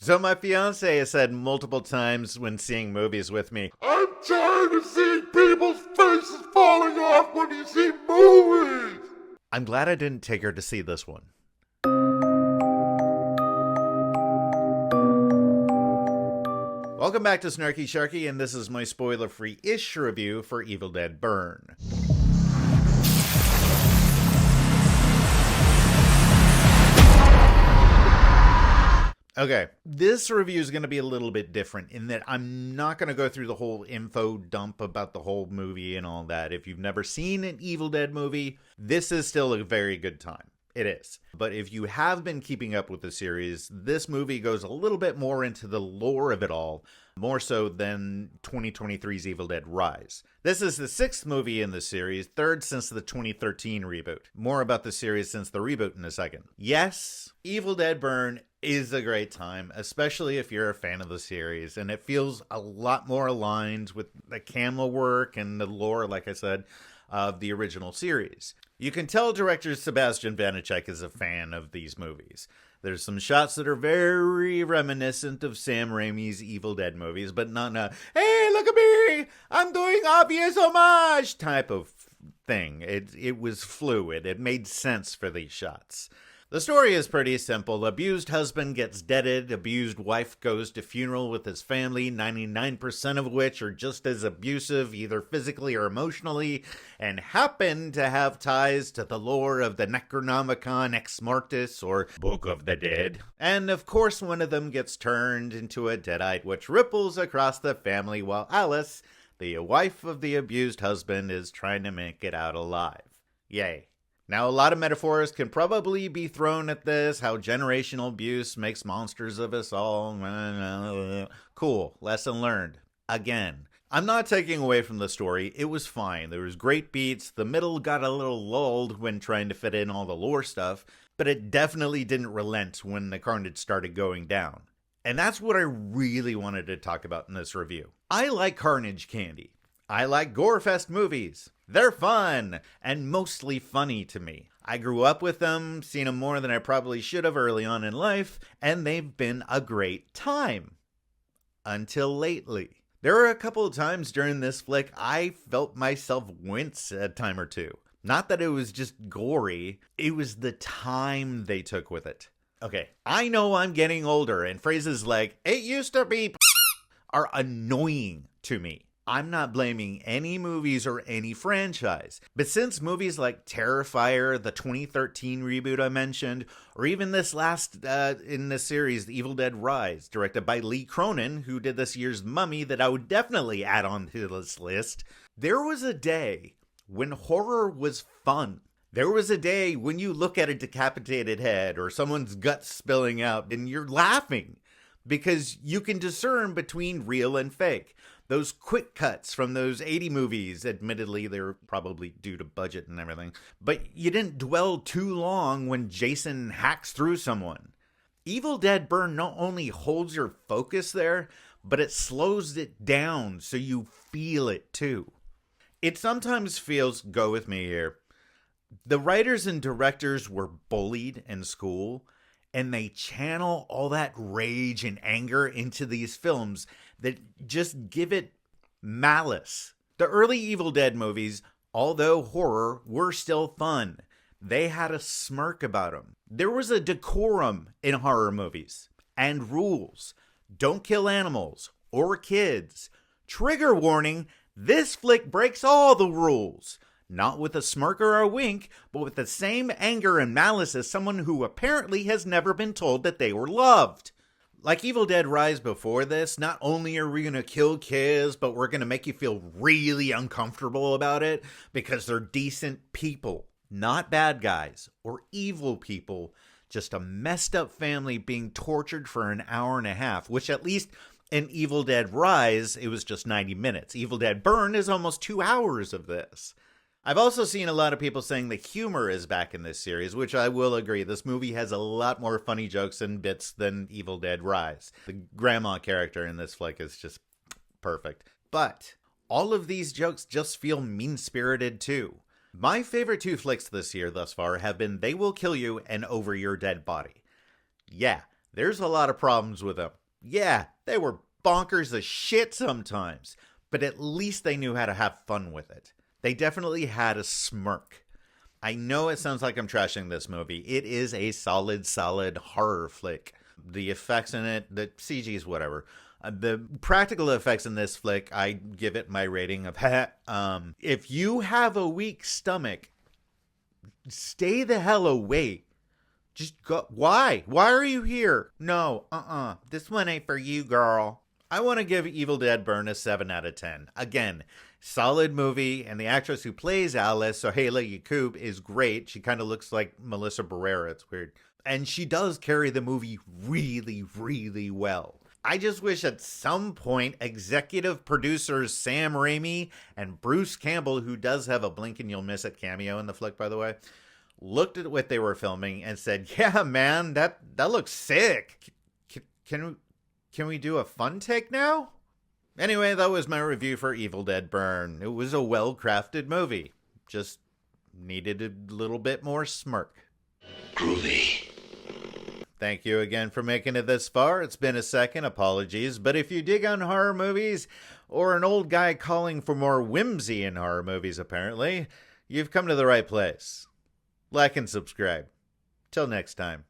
So my fiance has said multiple times when seeing movies with me, I'm tired of seeing people's faces falling off when you see movies! I'm glad I didn't take her to see this one. Welcome back to Snarky Sharkey, and this is my spoiler-free-ish review for Evil Dead Burn. Okay, this review is going to be a little bit different in that I'm not going to go through the whole info dump about the whole movie and all that. If you've never seen an Evil Dead movie, this is still a very good time. It is. But if you have been keeping up with the series, this movie goes a little bit more into the lore of it all, more so than 2023's Evil Dead Rise. This is the 6th movie in the series, 3rd since the 2013 reboot. More about the series since the reboot in a second. Yes, Evil Dead Burn is a great time, especially if you're a fan of the series, and it feels a lot more aligned with the camera work and the lore, like I said, of the original series. You can tell director Sebastian Vanacek is a fan of these movies. There's some shots that are very reminiscent of Sam Raimi's Evil Dead movies, but not a, hey, look at me, I'm doing obvious homage type of thing. It was fluid. It made sense for these shots. The story is pretty simple. Abused husband gets deaded. Abused wife goes to funeral with his family, 99% of which are just as abusive, either physically or emotionally, and happen to have ties to the lore of the Necronomicon Ex Mortis, or Book of the Dead. And of course one of them gets turned into a deadite, which ripples across the family while Alice, the wife of the abused husband, is trying to make it out alive. Yay. Now, a lot of metaphors can probably be thrown at this, how generational abuse makes monsters of us all. Cool, lesson learned. Again, I'm not taking away from the story. It was fine. There was great beats. The middle got a little lulled when trying to fit in all the lore stuff, but it definitely didn't relent when the carnage started going down. And that's what I really wanted to talk about in this review. I like carnage candy. I like Gorefest movies. They're fun, and mostly funny to me. I grew up with them, seen them more than I probably should have early on in life, and they've been a great time. Until lately. There were a couple of times during this flick I felt myself wince a time or two. Not that it was just gory, it was the time they took with it. Okay, I know I'm getting older, and phrases like, "it used to be," are annoying to me. I'm not blaming any movies or any franchise, but since movies like Terrifier, the 2013 reboot I mentioned, or even this last in this series, The Evil Dead Rise, directed by Lee Cronin, who did this year's Mummy that I would definitely add on to this list, there was a day when horror was fun. There was a day when you look at a decapitated head or someone's guts spilling out and you're laughing because you can discern between real and fake. Those quick cuts from those 80 movies, admittedly, they were probably due to budget and everything, but you didn't dwell too long when Jason hacks through someone. Evil Dead Burn not only holds your focus there, but it slows it down so you feel it too. It sometimes feels, go with me here, the writers and directors were bullied in school, and they channel all that rage and anger into these films that just give it malice. The early Evil Dead movies, although horror, were still fun. They had a smirk about them. There was a decorum in horror movies and rules. Don't kill animals or kids. Trigger warning, this flick breaks all the rules. Not with a smirk or a wink, but with the same anger and malice as someone who apparently has never been told that they were loved. Like Evil Dead Rise before this, not only are we going to kill kids, but we're going to make you feel really uncomfortable about it because they're decent people, not bad guys or evil people, just a messed up family being tortured for an hour and a half, which at least in Evil Dead Rise, it was just 90 minutes. Evil Dead Burn is almost 2 hours of this. I've also seen a lot of people saying the humor is back in this series, which I will agree. This movie has a lot more funny jokes and bits than Evil Dead Rise. The grandma character in this flick is just perfect. But all of these jokes just feel mean-spirited too. My favorite 2 flicks this year thus far have been They Will Kill You and Over Your Dead Body. Yeah, There's a lot of problems with them. Yeah, they were bonkers as shit sometimes, but at least they knew how to have fun with it. They definitely had a smirk. I know it sounds like I'm trashing this movie. It is a solid horror flick. The effects in it, the CG is whatever. The practical effects in this flick, I give it my rating of if you have a weak stomach, stay the hell away. Just go. Why? Why are you here? No, this one ain't for you, girl. I want to give Evil Dead Burn a 7 out of 10. Again, solid movie, and the actress who plays Alice, Sohaila Yacoub, is great. She kind of looks like Melissa Barrera. It's weird. And she does carry the movie really well. I just wish at some point executive producers Sam Raimi and Bruce Campbell, who does have a blink and you'll miss it cameo in the flick, by the way, looked at what they were filming and said, yeah, man, that looks sick. Can we do a fun take now? Anyway, that was my review for Evil Dead Burn. It was a well-crafted movie. Just needed a little bit more smirk. Groovy. Thank you again for making it this far. It's been a second, apologies. But if you dig on horror movies, or an old guy calling for more whimsy in horror movies apparently, you've come to the right place. Like and subscribe. Till next time.